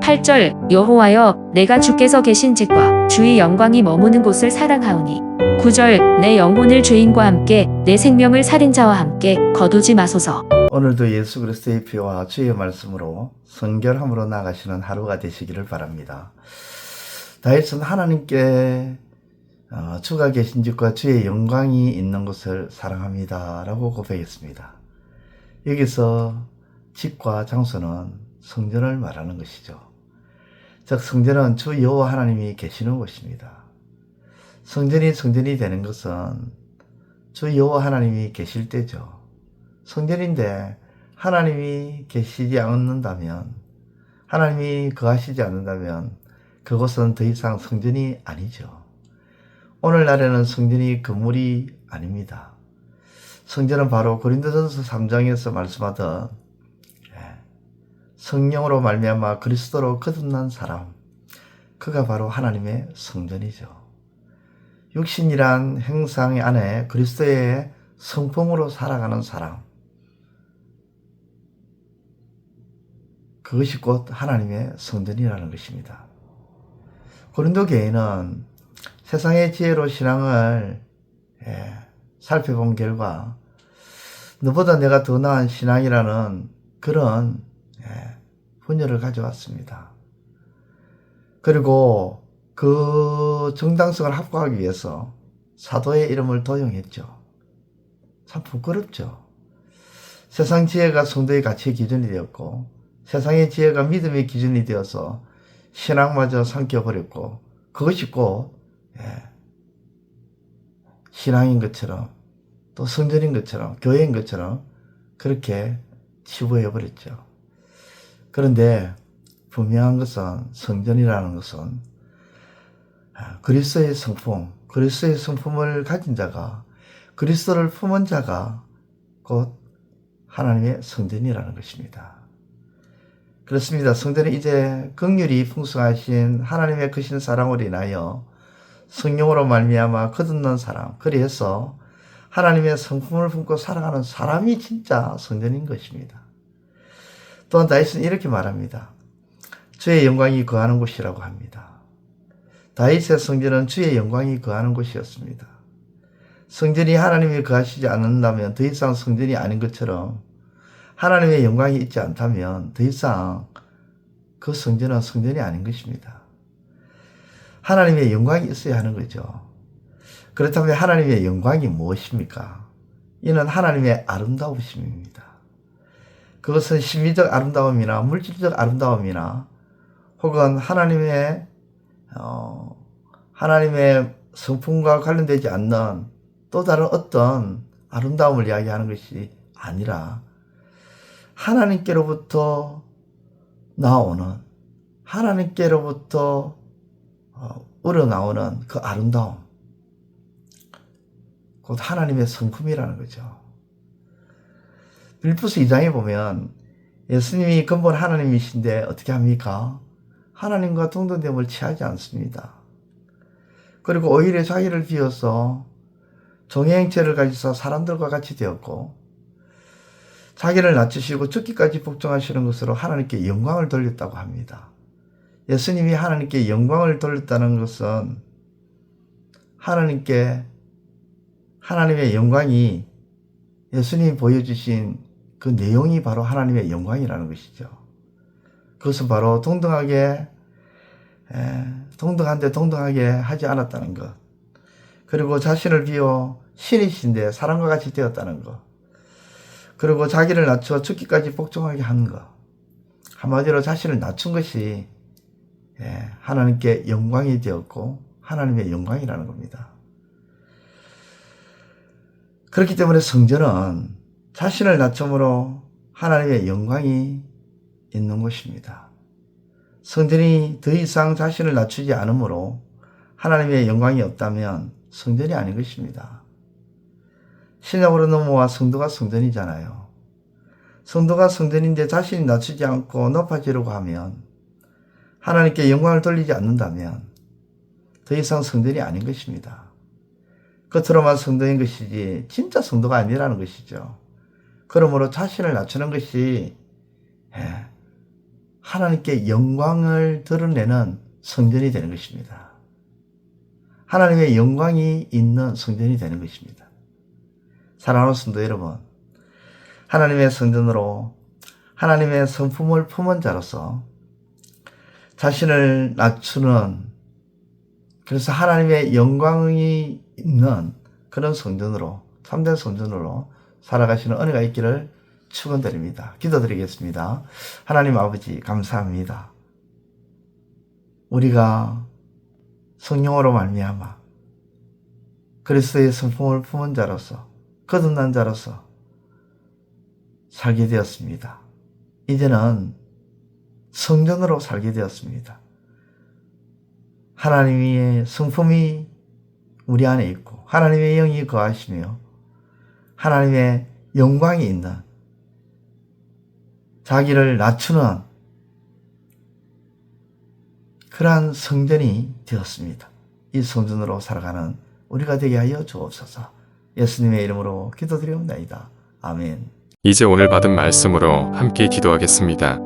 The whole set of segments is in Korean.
8절 여호와여 내가 주께서 계신 집과 주의 영광이 머무는 곳을 사랑하오니 9절 내 영혼을 죄인과 함께 내 생명을 살인자와 함께 거두지 마소서. 오늘도 예수 그리스도의 피와 주의 말씀으로 성결함으로 나가시는 하루가 되시기를 바랍니다. 다윗은 하나님께 주가 계신 집과 주의 영광이 있는 곳을 사랑합니다 라고 고백했습니다. 여기서 집과 장소는 성전을 말하는 것이죠. 즉 성전은 주 여호와 하나님이 계시는 곳입니다. 성전이 되는 것은 주 여호와 하나님이 계실 때죠. 성전인데 하나님이 계시지 않는다면, 하나님이 거하시지 않는다면 그곳은 더 이상 성전이 아니죠. 오늘날에는 성전이 건물이 아닙니다. 성전은 바로 고린도전서 3장에서 말씀하던 성령으로 말미암아 그리스도로 거듭난 사람, 그가 바로 하나님의 성전이죠. 육신이란 행상 안에 그리스도의 성품으로 살아가는 사람, 그것이 곧 하나님의 성전이라는 것입니다. 고린도 교회는 세상의 지혜로 신앙을 살펴본 결과 너보다 내가 더 나은 신앙이라는 그런 분열을 가져왔습니다. 그리고 그 정당성을 확보하기 위해서 사도의 이름을 도용했죠. 참 부끄럽죠. 세상 지혜가 성도의 가치의 기준이 되었고 세상의 지혜가 믿음의 기준이 되어서 신앙마저 삼켜버렸고 그것이 꼭 신앙인 것처럼 또 성전인 것처럼 교회인 것처럼 그렇게 치부해버렸죠. 그런데 분명한 것은 성전이라는 것은 그리스도의 성품, 그리스도의 성품을 가진 자가, 그리스도를 품은 자가 곧 하나님의 성전이라는 것입니다. 그렇습니다. 성전은 이제 긍휼이 풍성하신 하나님의 크신 사랑으로 인하여 성령으로 말미암아 거듭난 사람, 그래서 하나님의 성품을 품고 살아가는 사람이 진짜 성전인 것입니다. 또한 다윗은 이렇게 말합니다. 주의 영광이 거하는 곳이라고 합니다. 다윗의 성전은 주의 영광이 거하는 곳이었습니다. 성전이 하나님이 거하시지 않는다면 더 이상 성전이 아닌 것처럼 하나님의 영광이 있지 않다면 더 이상 그 성전은 성전이 아닌 것입니다. 하나님의 영광이 있어야 하는 거죠. 그렇다면 하나님의 영광이 무엇입니까? 이는 하나님의 아름다우심입니다. 그것은 심미적 아름다움이나 물질적 아름다움이나 혹은 하나님의 성품과 관련되지 않는 또 다른 어떤 아름다움을 이야기하는 것이 아니라 하나님께로부터 나오는, 하나님께로부터 우러나오는 그 아름다움, 곧 하나님의 성품이라는 거죠. 빌립보서 2장에 보면 예수님이 근본 하나님이신데 어떻게 합니까? 하나님과 동등됨을 취하지 않습니다. 그리고 오히려 자기를 비워서 종의 형체를 가지사 사람들과 같이 되었고 자기를 낮추시고 죽기까지 복종하시는 것으로 하나님께 영광을 돌렸다고 합니다. 예수님이 하나님께 영광을 돌렸다는 것은 하나님의 영광이 예수님이 보여주신 그 내용이 바로 하나님의 영광이라는 것이죠. 그것은 바로 동등한데 동등하게 하지 않았다는 것. 그리고 자신을 비워 신이신데 사람과 같이 되었다는 것. 그리고 자기를 낮추어 죽기까지 복종하게 하는 것. 한마디로 자신을 낮춘 것이 하나님께 영광이 되었고 하나님의 영광이라는 겁니다. 그렇기 때문에 성전은 자신을 낮춤으로 하나님의 영광이 있는 곳입니다. 성전이 더 이상 자신을 낮추지 않으므로 하나님의 영광이 없다면 성전이 아닌 것입니다. 신약으로 넘어와 성도가 성전이잖아요. 성도가 성전인데 자신이 낮추지 않고 높아지려고 하면 하나님께 영광을 돌리지 않는다면 더 이상 성전이 아닌 것입니다. 겉으로만 성도인 것이지 진짜 성도가 아니라는 것이죠. 그러므로 자신을 낮추는 것이 하나님께 영광을 드러내는 성전이 되는 것입니다. 하나님의 영광이 있는 성전이 되는 것입니다. 사랑하는 성도 여러분, 하나님의 성전으로 하나님의 성품을 품은 자로서 자신을 낮추는, 그래서 하나님의 영광이 있는 그런 성전으로, 참된 성전으로 살아가시는 은혜가 있기를 축원드립니다. 기도드리겠습니다. 하나님 아버지 감사합니다. 우리가 성령으로 말미암아 그리스도의 성품을 품은 자로서, 거듭난 자로서 살게 되었습니다. 이제는 성전으로 살게 되었습니다. 하나님의 성품이 우리 안에 있고 하나님의 영이 거하시며 하나님의 영광이 있는, 자기를 낮추는 그러한 성전이 되었습니다. 이 성전으로 살아가는 우리가 되게 하여 주옵소서. 예수님의 이름으로 기도드리옵나이다. 아멘. 이제 오늘 받은 말씀으로 함께 기도하겠습니다.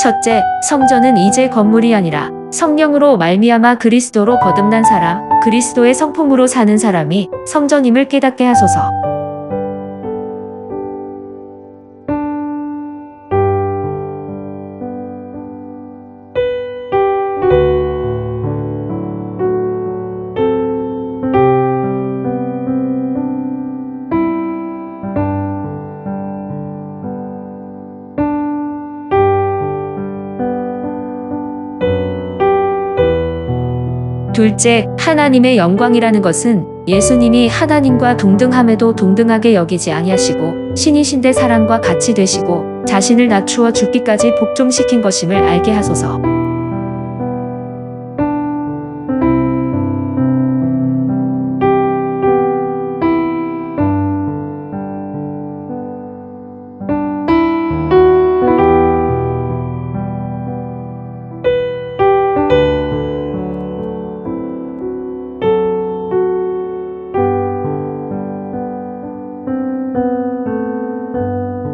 첫째, 성전은 이제 건물이 아니라 성령으로 말미암아 그리스도로 거듭난 사람, 그리스도의 성품으로 사는 사람이 성전임을 깨닫게 하소서. 둘째, 하나님의 영광이라는 것은 예수님이 하나님과 동등함에도 동등하게 여기지 아니하시고 신이신데 사람과 같이 되시고 자신을 낮추어 죽기까지 복종시킨 것임을 알게 하소서.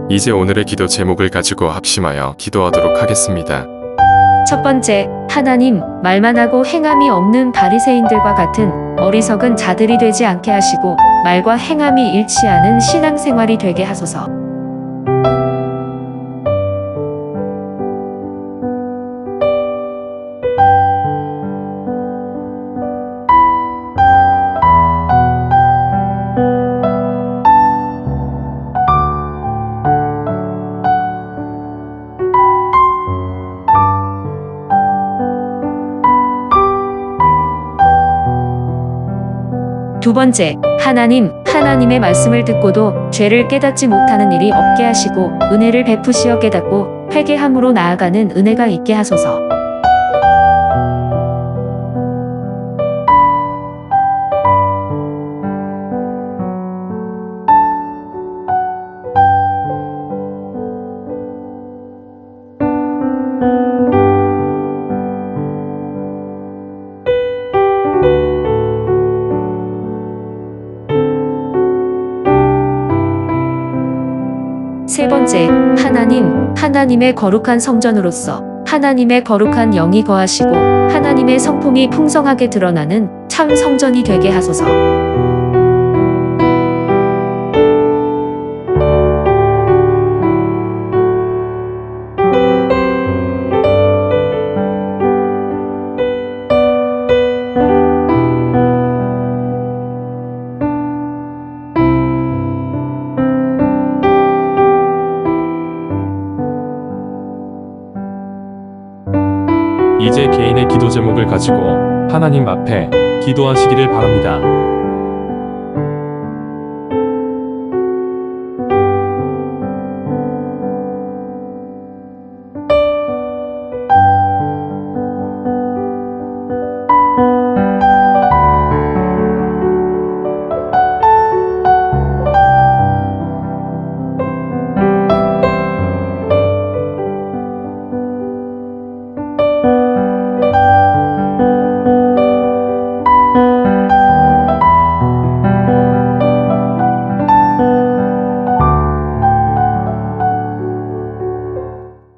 이제 오늘의 기도 제목을 가지고 합심하여 기도하도록 하겠습니다. 첫 번째, 하나님, 말만 하고 행함이 없는 바리새인들과 같은 어리석은 자들이 되지 않게 하시고 말과 행함이 일치하는 신앙생활이 되게 하소서. 두 번째, 하나님, 하나님의 말씀을 듣고도 죄를 깨닫지 못하는 일이 없게 하시고 은혜를 베푸시어 깨닫고 회개함으로 나아가는 은혜가 있게 하소서. 세 번째, 하나님, 하나님의 거룩한 성전으로서 하나님의 거룩한 영이 거하시고 하나님의 성품이 풍성하게 드러나는 참 성전이 되게 하소서. 이제 개인의 기도 제목을 가지고 하나님 앞에 기도하시기를 바랍니다.